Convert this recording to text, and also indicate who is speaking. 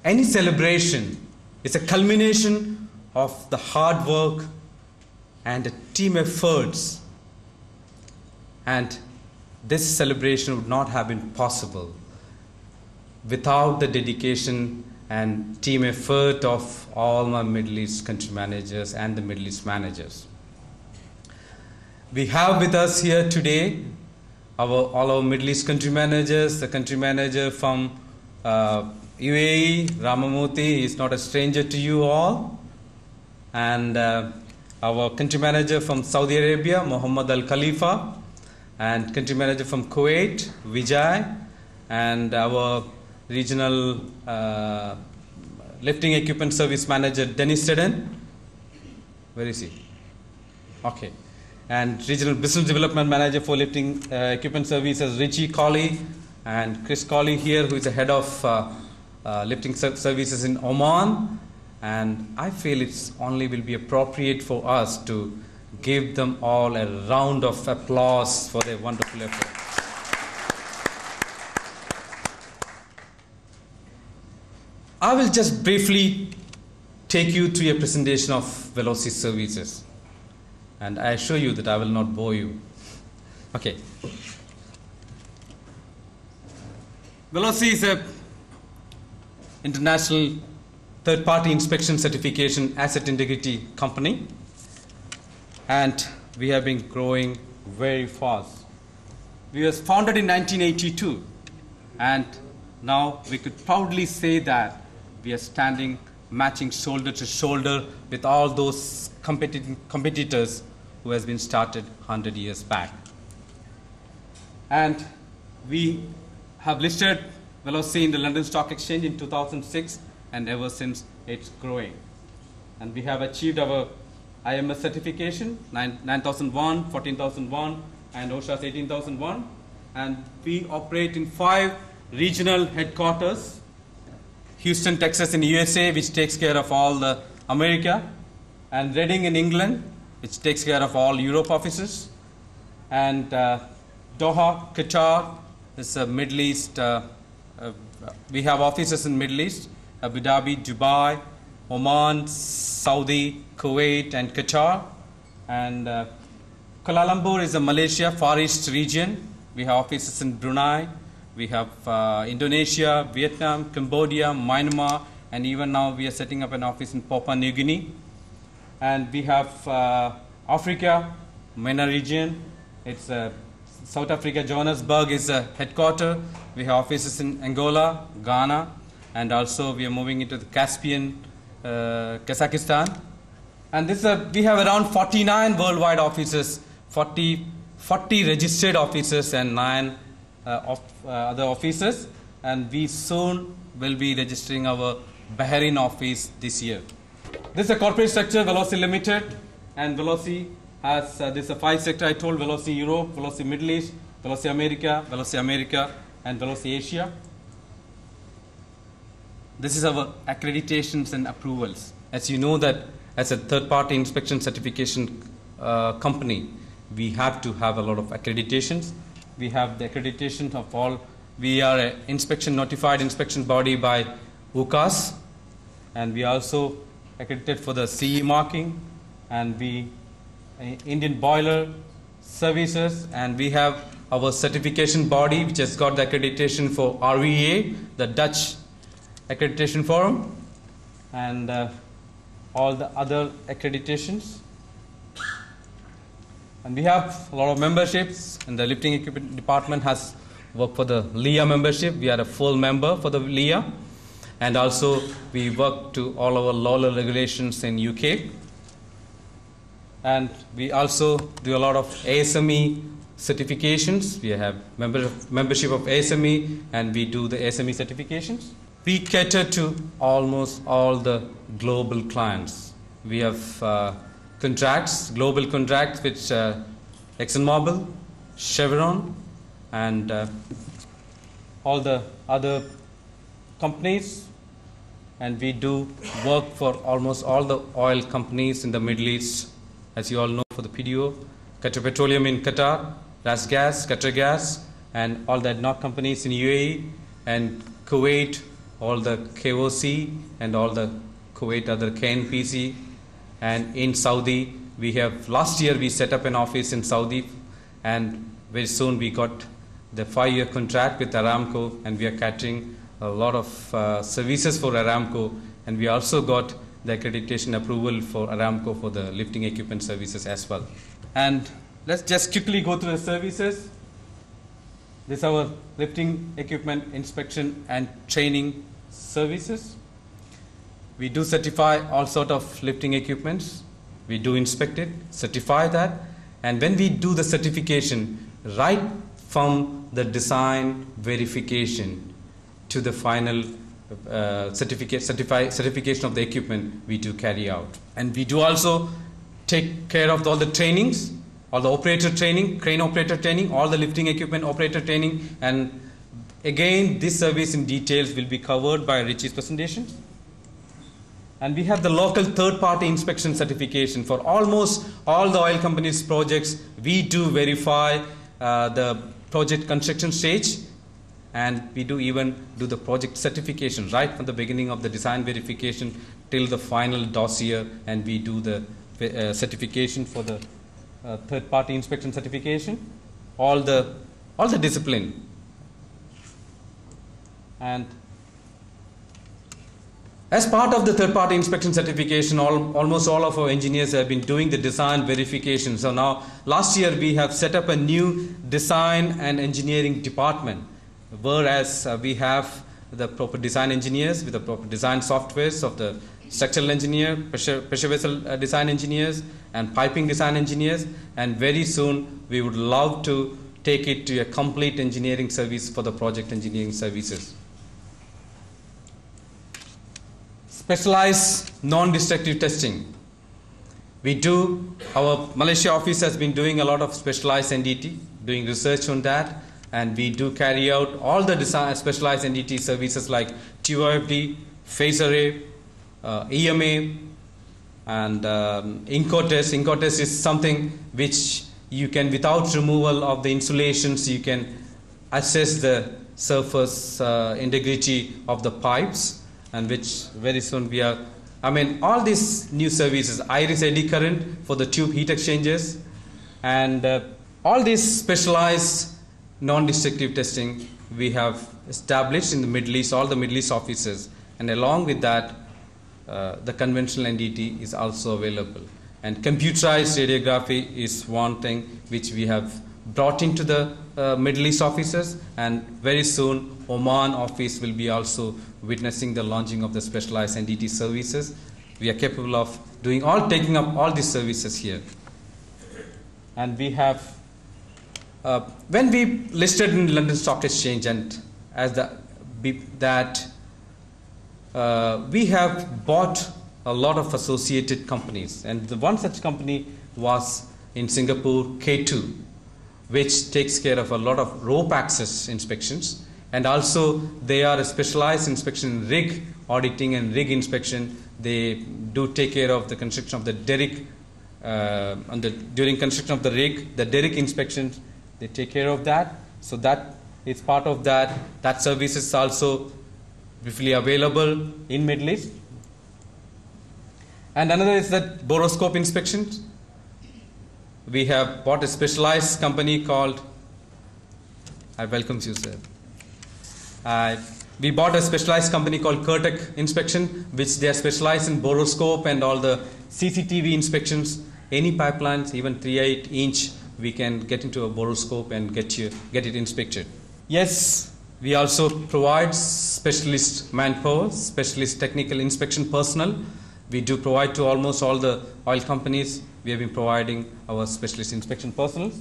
Speaker 1: any celebration is a culmination of the hard work and the team efforts. And this celebration would not have been possible without the dedication and team effort of all my Middle East country managers and the Middle East managers. We have with us here today all our Middle East country managers, the country manager from UAE, Ramamurthy, is not a stranger to you all, and our country manager from Saudi Arabia, Muhammad Al Khalifa, and country manager from Kuwait, Vijay, and our regional lifting equipment service manager, Dennis Sedan. Where is he? Okay. And regional business development manager for lifting equipment services, Richie Colley, and Chris Colley here, who is the head of lifting services in Oman. And I feel it's only will be appropriate for us to give them all a round of applause for their wonderful effort. I will just briefly take you through a presentation of Velosi services, and I assure you that I will not bore you. Okay. Velosi is a international third-party inspection certification asset integrity company, and we have been growing very fast. We were founded in 1982, and now we could proudly say that we are standing matching shoulder to shoulder with all those competitors who has been started 100 years back. And we have listed Velosi in the London Stock Exchange in 2006, and ever since it's growing. And we have achieved our IMS certification, 9001, 14001, and OSHA's 18001. And we operate in 5 regional headquarters: Houston, Texas in USA, which takes care of all the America, and Reading in England, which takes care of all Europe offices, and Doha, Qatar is a Middle East. We have offices in Middle East: Abu Dhabi, Dubai, Oman, Saudi, Kuwait, and Qatar. And Kuala Lumpur is a Malaysia, Far East region. We have offices in Brunei. We have Indonesia, Vietnam, Cambodia, Myanmar, and even now we are setting up an office in Papua New Guinea. And we have Africa, MENA region. It's South Africa, Johannesburg is a headquarter. We have offices in Angola, Ghana, and also we are moving into the Caspian, Kazakhstan. And this we have around 49 worldwide offices, 40 registered offices, and 9 other offices, and we soon will be registering our Bahrain office this year. This is a corporate structure, Velosi Limited, and Velosi has this is a 5-sector. I told Velosi Europe, Velosi Middle East, Velosi America, and Velosi Asia. This is our accreditations and approvals. As you know that as a third-party inspection certification company, we have to have a lot of accreditations. We have the accreditation of all. We are an notified inspection body by UCAS, and we also accredited for the CE marking, and we Indian Boiler Services, and we have our certification body which has got the accreditation for RVA, the Dutch accreditation forum, and all the other accreditations. And we have a lot of memberships, and the lifting equipment department has worked for the LIA membership. We are a full member for the LIA, and also we work to all our LOLA regulations in UK. And we also do a lot of ASME certifications. We have membership of ASME, and we do the ASME certifications. We cater to almost all the global clients. We have global contracts with ExxonMobil, Chevron, and all the other companies. And we do work for almost all the oil companies in the Middle East, as you all know, for the PDO, Qatar Petroleum in Qatar, Gas, Qatar Gas, and all the ADNOC companies in UAE, and Kuwait, all the KOC and all the Kuwait other KNPC. And in Saudi, we have, last year we set up an office in Saudi, and very soon we got the 5-year contract with Aramco, and we are catering a lot of services for Aramco, and we also got the accreditation approval for Aramco for the lifting equipment services as well. And let's just quickly go through the services. This is our lifting equipment inspection and training services. We do certify all sort of lifting equipments. We do inspect it, certify that, and when we do the certification, right from the design verification to the final certification of the equipment, we do carry out. And we do also take care of all the trainings, all the operator training, crane operator training, all the lifting equipment operator training, and again this service in details will be covered by Richie's presentation. And we have the local third-party inspection certification for almost all the oil companies' projects. We do verify the project construction stage, and we do even do the project certification right from the beginning of the design verification till the final dossier, and we do the certification for the third-party inspection certification, all the discipline. And as part of the third-party inspection certification, almost all of our engineers have been doing the design verification. So now, last year we have set up a new design and engineering department, whereas we have the proper design engineers with the proper design softwares of the structural engineer, pressure vessel design engineers, and piping design engineers. And very soon we would love to take it to a complete engineering service for the project engineering services. Specialized non-destructive testing. We do, our Malaysia office has been doing a lot of specialized NDT, doing research on that, and we do carry out all the specialized NDT services like TOFD, phase array, EMA, and Incotest. Incotest is something which you can, without removal of the insulations, you can assess the surface integrity of the pipes, and which very soon we are, all these new services, iris eddy current for the tube heat exchangers, and all these specialized non-destructive testing we have established in the Middle East, all the Middle East offices, and along with that the conventional NDT is also available. And computerized radiography is one thing which we have brought into the Middle East offices, and very soon Oman office will be also witnessing the launching of the specialized NDT services. We are capable of taking up all these services here. And we have, when we listed in London Stock Exchange, and as we have bought a lot of associated companies, and the one such company was in Singapore, K2, which takes care of a lot of rope access inspections, and also they are a specialized inspection in rig auditing and rig inspection. They do take care of the construction of the derrick, during construction of the rig, the derrick inspections, they take care of that. So that is part of that. That service is also briefly available in Middle East. And another is that boroscope inspections. We have bought a specialized company called, I welcome you, sir. We bought a specialized company called Kurtek Inspection, which they are specialized in boroscope and all the CCTV inspections. Any pipelines, even 3/8 inch, we can get into a boroscope and get it inspected. Yes, we also provide specialist manpower, specialist technical inspection personnel. We do provide to almost all the oil companies. We have been providing our specialist inspection personnel.